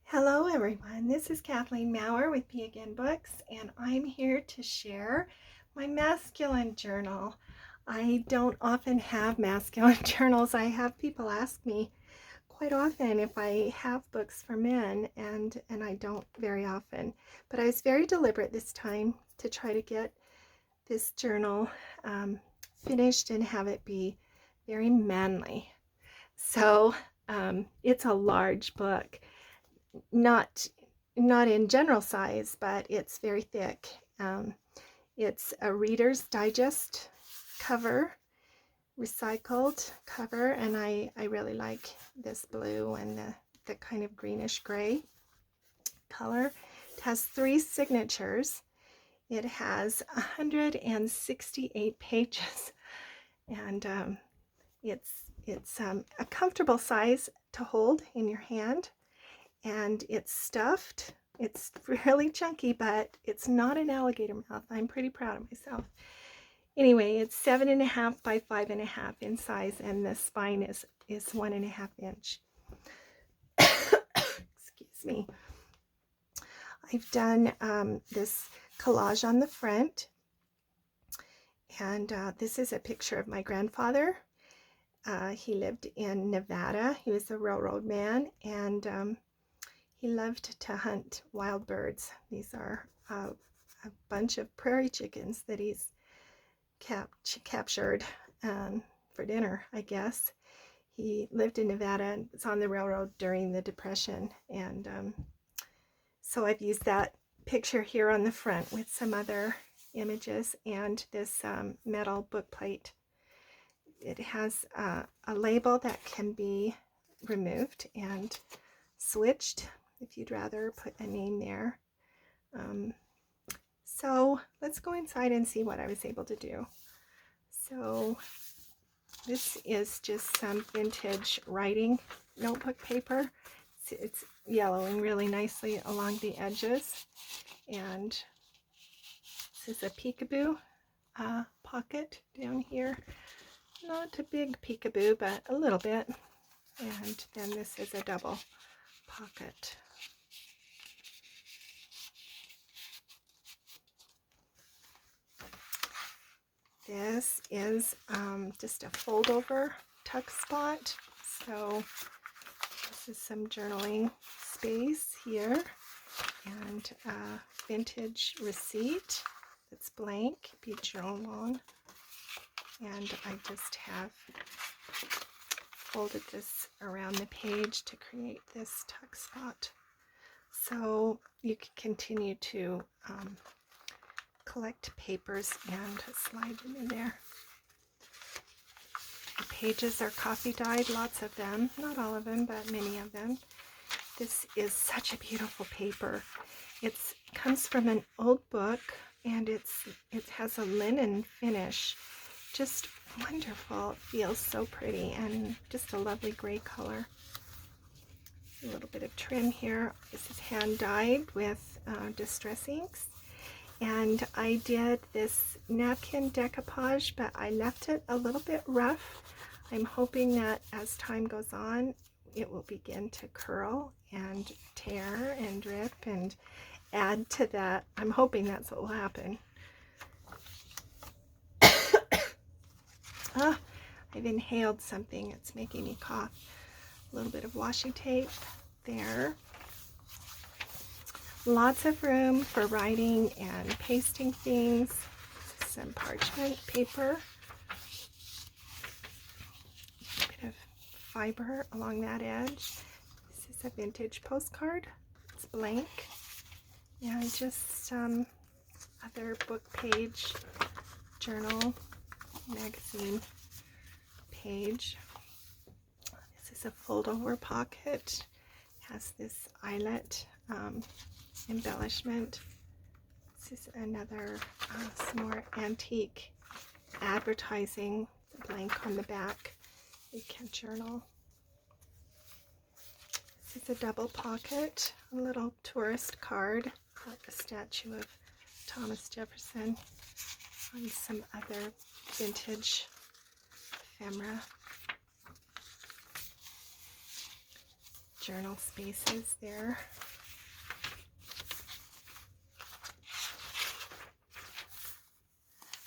Hello everyone, this is Kathleen Maurer with Be Again Books, and I'm here to share my masculine journal. I don't often have masculine journals. I have people ask me quite often if I have books for men, and I don't very often. But I was very deliberate this time to try to get this journal finished and have it be very manly. So it's a large book. Not in general size, but it's very thick. It's a Reader's Digest cover, recycled cover, and I really like this blue and the kind of greenish gray color. It has 3 signatures. It has 168 pages, and it's a comfortable size to hold in your hand. And it's stuffed. It's really chunky, but it's not an alligator mouth. I'm pretty proud of myself. Anyway, it's 7.5 by 5.5 in size, and the spine is 1.5 inch. Excuse me. I've done this collage on the front, and this is a picture of my grandfather. He lived in Nevada. He was a railroad man, and he loved to hunt wild birds. These are a bunch of prairie chickens that he's captured for dinner, I guess. He lived in Nevada and was on the railroad during the Depression, and so I've used that picture here on the front with some other images and this metal book plate. It has a label that can be removed and switched if you'd rather put a name there. So let's go inside and see what I was able to do. So this is just some vintage writing notebook paper. It's yellowing really nicely along the edges, and this is a peekaboo pocket down here. Not a big peekaboo, but a little bit. And then this is a double pocket. This is just a fold over tuck spot. So this is some journaling space here, and a vintage receipt that's blank, be journal on. And I just have folded this around the page to create this tuck spot. So you can continue to collect papers and slide them in there. The pages are coffee dyed, lots of them, not all of them, but many of them. This is such a beautiful paper. It comes from an old book, and it has a linen finish. Just wonderful. It feels so pretty, and just a lovely gray color. A little bit of trim here. This is hand dyed with distress inks. And I did this napkin decoupage, but I left it a little bit rough. I'm hoping that as time goes on, it will begin to curl and tear and drip and add to that. I'm hoping that's what will happen. I've inhaled something. It's making me cough. A little bit of washi tape there. Lots of room for writing and pasting things. Some parchment paper. A bit of fiber along that edge. This is a vintage postcard. It's blank. And just some other book page, journal, magazine page. This is a fold-over pocket. It has this eyelet embellishment. This is another some more antique advertising, blank on the back. You can journal. This is a double pocket, a little tourist card, like a statue of Thomas Jefferson, and some other vintage ephemera. journal spaces there.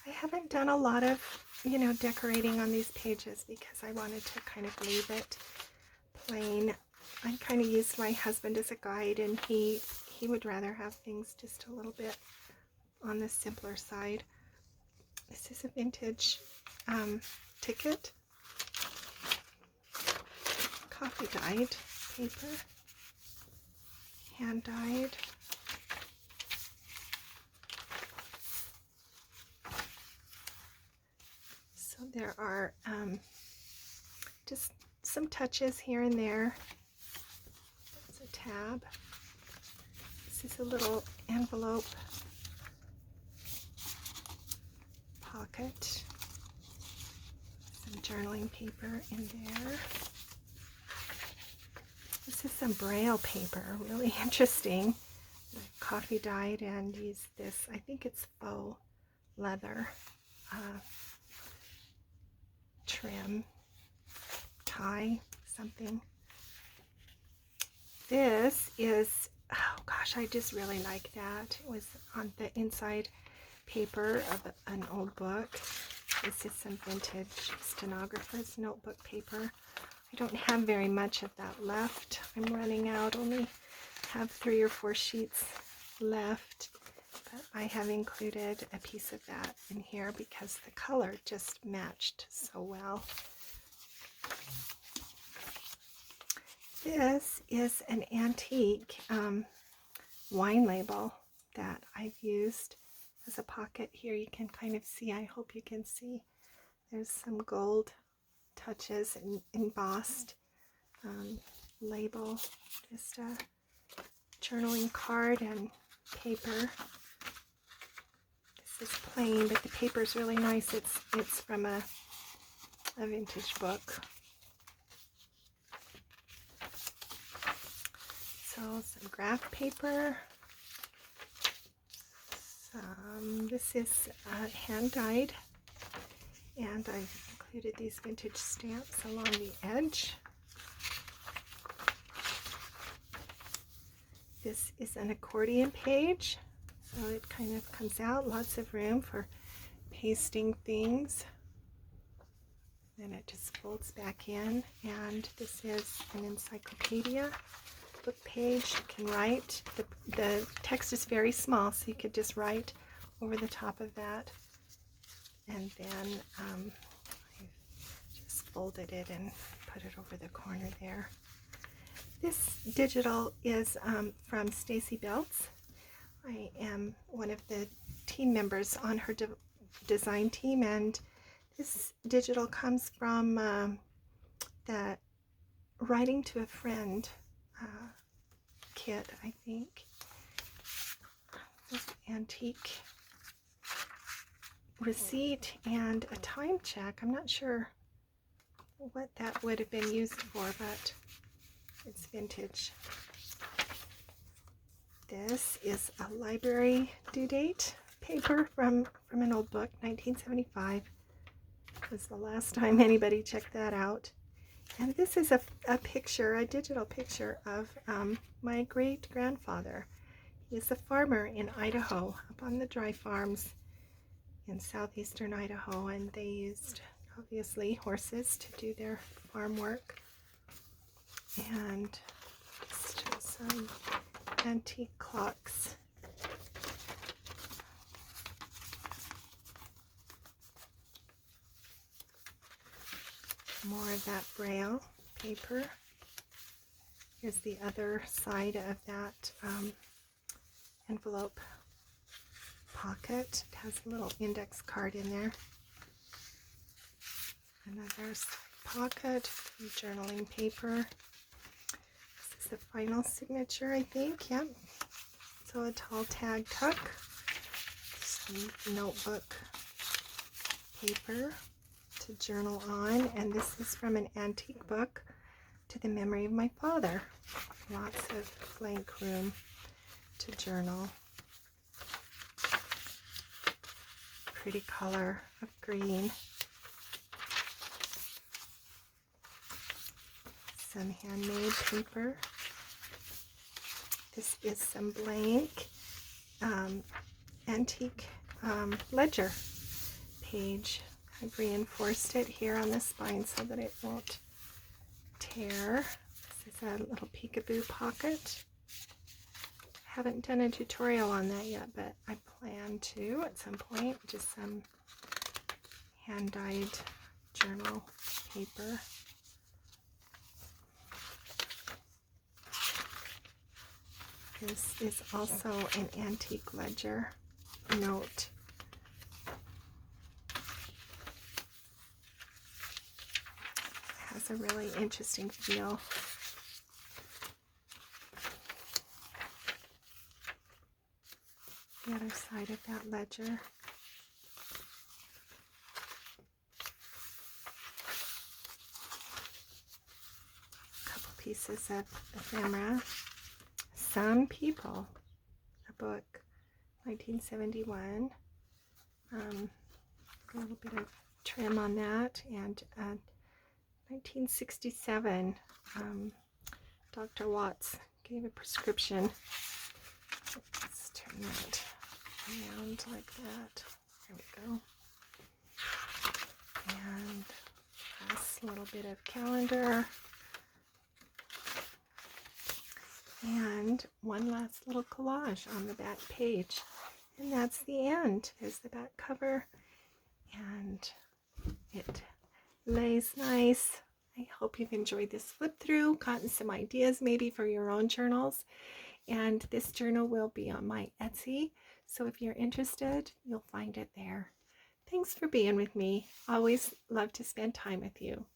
I haven't done a lot of, decorating on these pages because I wanted to kind of leave it plain. I kind of used my husband as a guide, and he would rather have things just a little bit on the simpler side. This is a vintage ticket, coffee dyed paper, hand dyed. So there are just some touches here and there. It's a tab. This is a little envelope pocket. Some journaling paper in there. This is some braille paper, really interesting. Coffee dyed, and use this, I think it's faux leather trim, tie, something. This is, oh gosh, I just really like that. It was on the inside paper of an old book. This is some vintage stenographer's notebook paper. I don't have very much of that left. I'm running out, only have 3 or 4 sheets left, but I have included a piece of that in here because the color just matched so well. This is an antique wine label that I've used as a pocket. Here you can kind of see, I hope you can see, there's some gold touches and embossed label, just a journaling card and paper. This is plain, but the paper is really nice. It's from a vintage book. So some graph paper. This is hand dyed, and I've included these vintage stamps along the edge. This is an accordion page, so it kind of comes out, lots of room for pasting things. Then it just folds back in, and this is an encyclopedia book page. You can write, the text is very small, so you could just write over the top of that. And then I just folded it and put it over the corner there. This digital is from Stacy Belts. I am one of the team members on her design team, and this digital comes from the Writing to a Friend kit, I think. This antique receipt and a time check. I'm not sure what that would have been used for, but it's vintage. This is a library due date paper from an old book, 1975. Was the last time anybody checked that out. And this is a picture, a digital picture of my great-grandfather. He was a farmer in Idaho, up on the dry farms in southeastern Idaho, and they used, obviously, horses to do their farm work. And just some antique clocks. More of that braille paper. Here's the other side of that envelope pocket. It has a little index card in there. Another pocket, journaling paper. This is the final signature, I think. Yep. So a tall tag tuck. Some notebook paper to journal on, and this is from an antique book, To the Memory of My Father. Lots of blank room to journal. Pretty color of green. some handmade paper. This is some blank antique ledger page. I've reinforced it here on the spine so that it won't tear. This is a little peekaboo pocket. Haven't done a tutorial on that yet, but I plan to at some point. Just some hand-dyed journal paper. This is also an antique ledger note. It has a really interesting feel. The other side of that ledger. A couple pieces of ephemera. Some People, a book, 1971. A little bit of trim on that, and 1967. Dr. Watts gave a prescription. Let's turn that around like that. There we go. And last little bit of calendar. And one last little collage on the back page. And that's the end. There's the back cover. And it lays nice. I hope you've enjoyed this flip through, gotten some ideas maybe for your own journals. And this journal will be on my Etsy. So if you're interested, you'll find it there. Thanks for being with me. Always love to spend time with you.